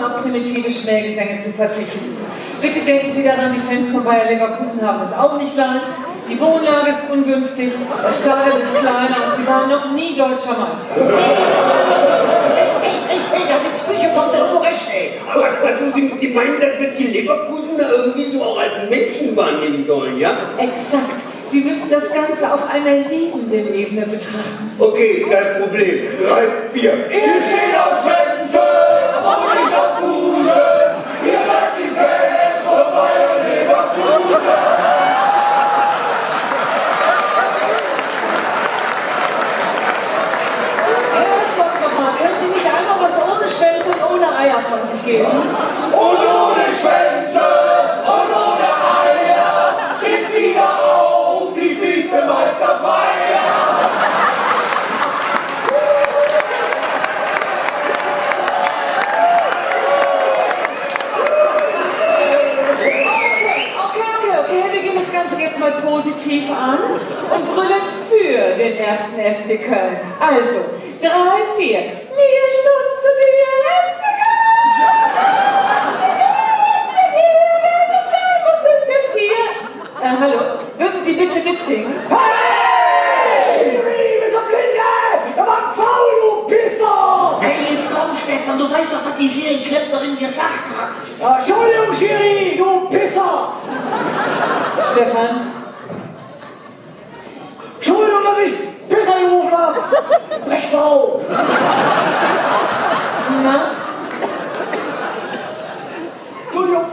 auf primitive Schmähgesänge zu verzichten. Bitte denken Sie daran, die Fans von Bayer Leverkusen haben es auch nicht leicht. Die Wohnlage ist ungünstig, das Stadion ist kleiner und sie waren noch nie deutscher Meister. Ey, da die Psyche kommt ja schon recht, ey. Aber Sie meinen, dass wir die Leverkusener irgendwie so auch als Menschen wahrnehmen sollen, ja? Exakt. Sie müssen das Ganze auf einer liebenden Ebene betrachten. Okay, kein Problem. 3, 4. Ihr steht auf Schwänze und nicht auf Busen. Ihr seid die Fans von Bayer Leverkusen. Können Sie nicht einmal was ohne Schwänze und ohne Eier von sich geben? Und ohne Schwänze und ohne Eier geht's wieder auf die Vizemeisterfeier. Okay, wir gehen das Ganze jetzt mal positiv an und brüllen für den ersten FC Köln. Also, 3, 4. Mir stund zu dir, FC Köln! Hallo, würden Sie bitte mitsingen? Hey! Schiri, wir sind Blinde! Er war ein Faul, du Pisser! Hey, jetzt komm, Stefan, du weißt doch, was die Serienklempnerin gesagt hat. Entschuldigung, Schiri, du Pisser! Stefan? Entschuldigung, dass ich Pisser gerufen habe! Drecksau! Na? Entschuldigung!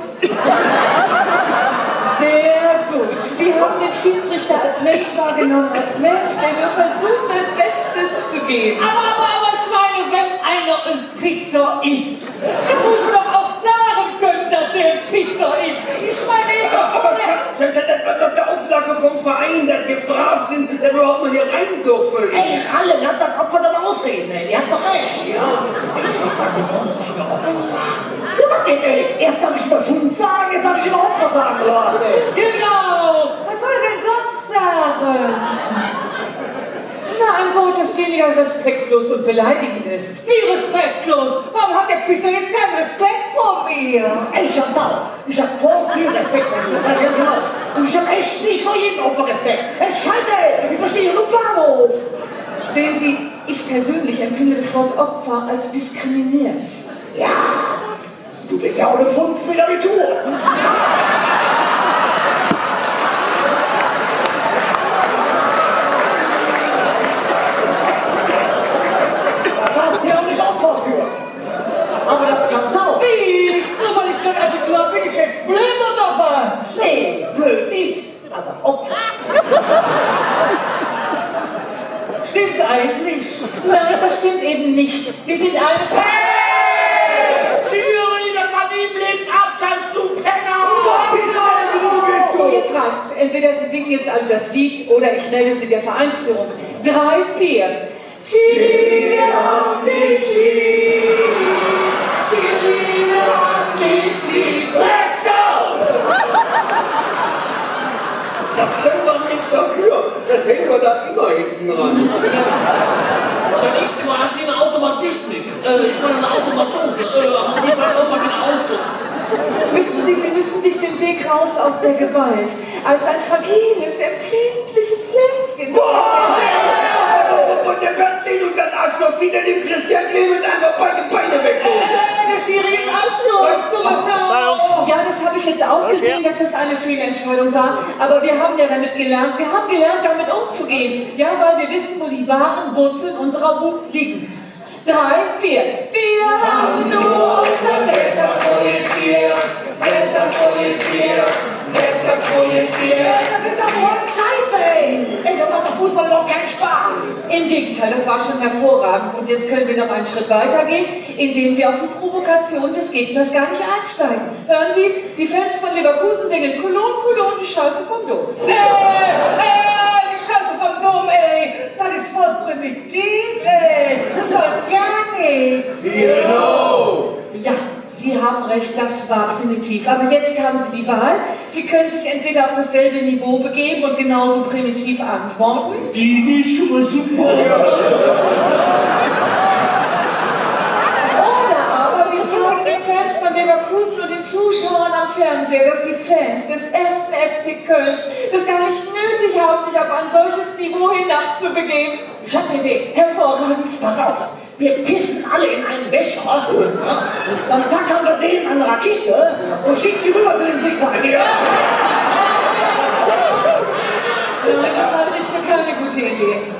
Sehr gut. Sie haben den Schiedsrichter als Mensch wahrgenommen, als Mensch, der nur versucht, sein Bestes zu geben. Aber Schweine, wenn einer ein Pisser ist, dann muss man doch auch sagen können, dass der ein Pisser ist. Ich meine, ist doch Aber Schatz, das war der Auflage vom Verein, dass wir brav sind, dass wir überhaupt mal hier rein dürfen. Ey, Ralle, lass das Opfer doch mal ausreden, ey. Die hat doch recht. Ja. Ich hab was Besonderes für Opfer sagen. Ja, was geht, ey? Erst darf ich über 5 sagen, jetzt darf ich über Opfer sagen, oder? genau. Was soll er denn sonst sagen? Na, ein Wort, das weniger respektlos und beleidigend ist. Wie respektlos. Warum hat der Pisser jetzt keinen Respekt vor mir? Ey, Chantal, ich hab voll viel Respekt vor dir, weiß ich genau. Und ich hab echt nicht vor jedem Opfer Respekt. Ey, Scheiße, ey, ich verstehe nur Bahnhof. Sehen Sie, ich persönlich empfinde das Wort Opfer als diskriminierend. Ja, du bist ja auch eine 5 mit Abitur. Da warst du ja auch nicht Opfer für. Aber das Chantal. Wie? Nur weil ich kein Abitur habe, bin ich jetzt blöd oder was? Nee, blöd nicht, aber Opfer. Stimmt eigentlich. Nein, das stimmt eben nicht. Wir sind eine Thüringen, der Mann im Leben abseits, du Penner! So, jetzt reicht's. Entweder Sie singen jetzt alle das Lied oder ich melde Sie der Vereinsführung. 3, 4. Schiri, wir haben dich lieb. Schiri, wir haben dich lieb. Da können wir nichts dafür. Das hängen wir da immer hinten ran. Das ist quasi eine Automatistik. Ich meine eine Automatose. Auf jeden Fall einfach ein Auto. Wissen Sie, Sie müssen sich den Weg raus aus der Gewalt als ein fragiles, empfindliches Pflänzchen. Und der Bertlin und das Arschloch zieht er dem Christian Clemens einfach beide Beine weg. Der Schiri im Abschluss, dummer Sau. Ja, das habe ich jetzt auch gesehen, dass das eine Fehlentscheidung war. Aber wir haben ja damit gelernt, damit umzugehen. Ja, weil wir wissen, wo die wahren Wurzeln unserer Wut liegen. 3, 4. Wir haben nur unseren Selbstpoliziert, Selbstpoliziert, Selbstpoliziert. Das ist doch voll Scheiße, ey. Ey, da macht doch Fußball überhaupt keinen Spaß. Im Gegenteil, das war schon hervorragend. Und jetzt können wir noch einen Schritt weiter gehen, indem wir auf die Provokation des Gegners gar nicht einsteigen. Hören Sie, die Fans von Leverkusen singen Cologne, Cologne, die Scheiße vom Dom. Die Scheiße vom Dom, ey. Das ist voll primitiv, ey. Du sollst gar nichts. Genau. Ja, Sie haben recht, das war primitiv. Aber jetzt haben Sie die Wahl. Sie können sich entweder auf dasselbe Niveau begeben und genauso primitiv antworten. Die ist schon mal super. Oder aber wir zeigen den Fans Zuschauern am Fernseher, dass die Fans des 1. FC Köln das gar nicht nötig haben, sich auf ein solches Niveau hinabzubegeben? Ich hab eine Idee. Hervorragend. Pass auf, wir pissen alle in einen Becher, ja? Dann tackern wir denen eine Rakete und schicken die rüber zu den Kriegsheimen. Nein, das halte ich für keine gute Idee.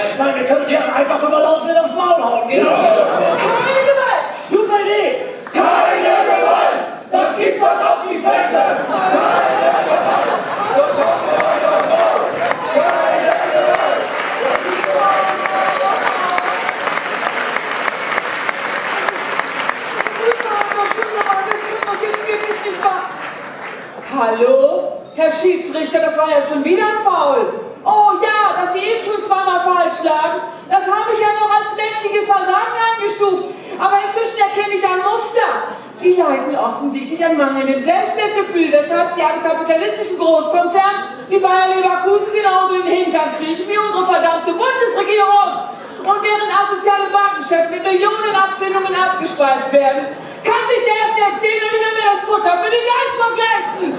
Ich meine, wir können sie einfach überlaufen und aufs Maul hauen, ja? Keine Gewalt! Super Idee! Keine Gewalt! Sonst gibt's was auf die Fresse! Hallo? Herr Schiedsrichter, das war ja schon wieder ein Foul. Oh ja, dass Sie eben schon zweimal falsch lagen, das habe ich ja noch als menschliches Versagen eingestuft. Aber inzwischen erkenne ich ein Muster. Sie leiden offensichtlich an mangelndem Selbstwertgefühl, weshalb Sie einem kapitalistischen Großkonzern wie Bayer Leverkusen genauso in den Hintern kriechen wie unsere verdammte Bundesregierung. Und während asoziale Bankenchefs mit Millionenabfindungen abgespeist werden, kann sich der 1. FC noch nicht mehr das Futter für den Geistbock leisten.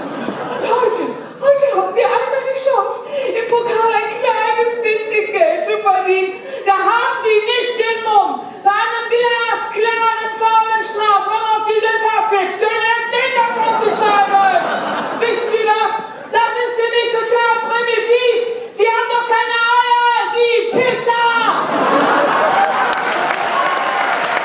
Und heute haben wir einmal die Chance, im Pokal ein kleines bisschen Geld zu verdienen. Da haben Sie nicht den Mumm, bei einem glasklaren